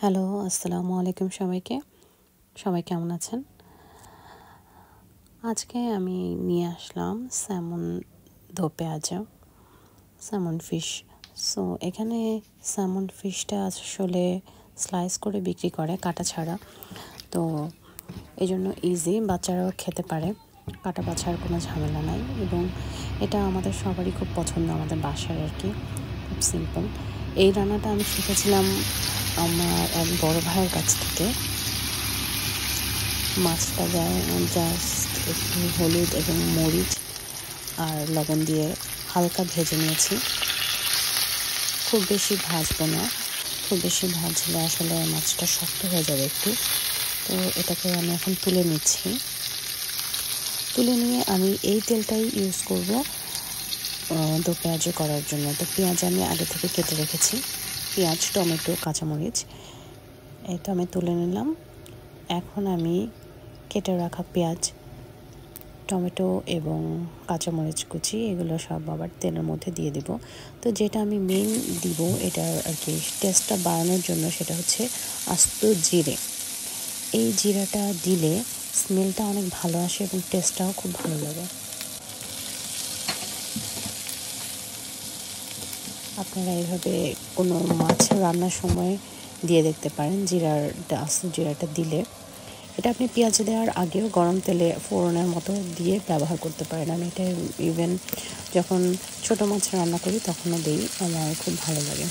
Hello, আসসালামু আলাইকুম সবাইকে। সবাই কেমন আছেন? আজকে আমি নিয়ে আসলাম স্যামন দো পেঁয়াজা, স্যামন ফিশ। সো এখানে স্যামন ফিশটা আসলে স্লাইস করে বিক্রি করে, কাটা ছাড়া। তো এই জন্য ইজি, বাচ্চারাও খেতে পারে, কাটা বাছার কোনো ঝামেলা নাই। এবং এটা আমাদের সবারই খুব পছন্দ, আমাদের বাসার আর কি, খুব সিম্পল। এই রান্নাটা আমি শিখেছিলাম আমার এক বড় ভাইয়ের কাছ থেকে। মাছটা জাস্ট একটু হলুদ এবং মরিচ আর লবণ দিয়ে হালকা ভেজে নিয়েছি। খুব বেশি ভাজবো না, খুব বেশি ভাজলে আসলে মাছটা শক্ত হয়ে যাবে একটু। তো এটাকে আমি এখন তুলে নিচ্ছি। তুলে নিয়ে আমি এই তেলটাই ইউজ করব দো পেঁয়াজু করার জন্য। তো পেঁয়াজ আমি আগে থেকে কেটে রেখেছি, পেঁয়াজ, টমেটো, কাঁচামরিচ। এই তো আমি তুলে নিলাম। এখন আমি কেটে রাখা পেঁয়াজ, টমেটো এবং কাঁচামরিচ কুচি এগুলো সব আবার তেলের মধ্যে দিয়ে দেব। তো যেটা আমি মেন দিব এটার আর কি টেস্টটা বাড়ানোর জন্য, সেটা হচ্ছে আস্ত জিরে। এই জিরাটা দিলে স্মেলটা অনেক ভালো আসে এবং টেস্টটাও খুব ভালো লাগে। আপনারা এইভাবে কোনো মাছ রান্নার সময় দিয়ে দেখতে পারেন, আস্ত জিরাটা দিলে। এটা আপনি পেঁয়াজ দেওয়ার আগেও গরম তেলে ফোড়নের মতো দিয়ে ব্যবহার করতে পারেন। আমি এটা ইভেন যখন ছোটো মাছ রান্না করি তখনও দিই, আমার খুব ভালো লাগে।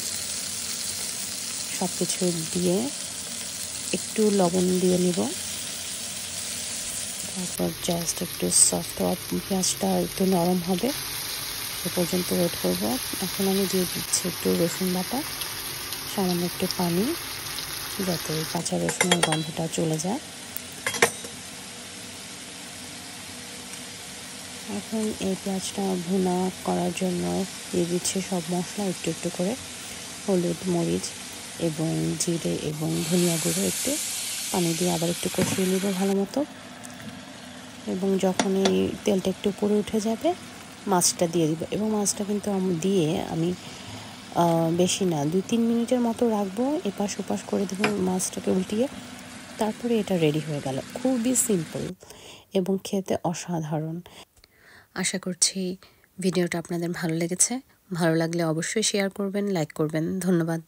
সব কিছু দিয়ে একটু লবণ দিয়ে নিব, তারপর জাস্ট একটু সফট হওয়া, পেঁয়াজটা একটু নরম হবে এ পর্যন্ত ওয়েট করব। এখন আমি দিয়ে দিচ্ছি একটু রসুন বাটা, সামান্য একটু পানি, যাতে কাঁচা রসুনের গন্ধটা চলে যায়। এখন এই পেঁয়াজটা ভুনা করার জন্য দিয়ে দিচ্ছি সব মশলা একটু একটু করে, হলুদ, মরিচ এবং জিরে এবং ধনিয়া গুঁড়ো একটু পানি দিয়ে আবার একটু কষিয়ে নেব ভালো মতো। এবং যখন এই তেলটা একটু উপরে উঠে যাবে মাছটা দিয়ে দিব। এবং মাছটা কিন্তু দিয়ে আমি বেশি না 2-3 মিনিটের মতো রাখবো, এপাশ ওপাশ করে দেবো মাছটাকে উল্টিয়ে। তারপরে এটা রেডি হয়ে গেল। খুবই সিম্পল এবং খেতে অসাধারণ। আশা করছি ভিডিওটা আপনাদের ভালো লেগেছে। ভালো লাগলে অবশ্যই শেয়ার করবেন, লাইক করবেন। ধন্যবাদ।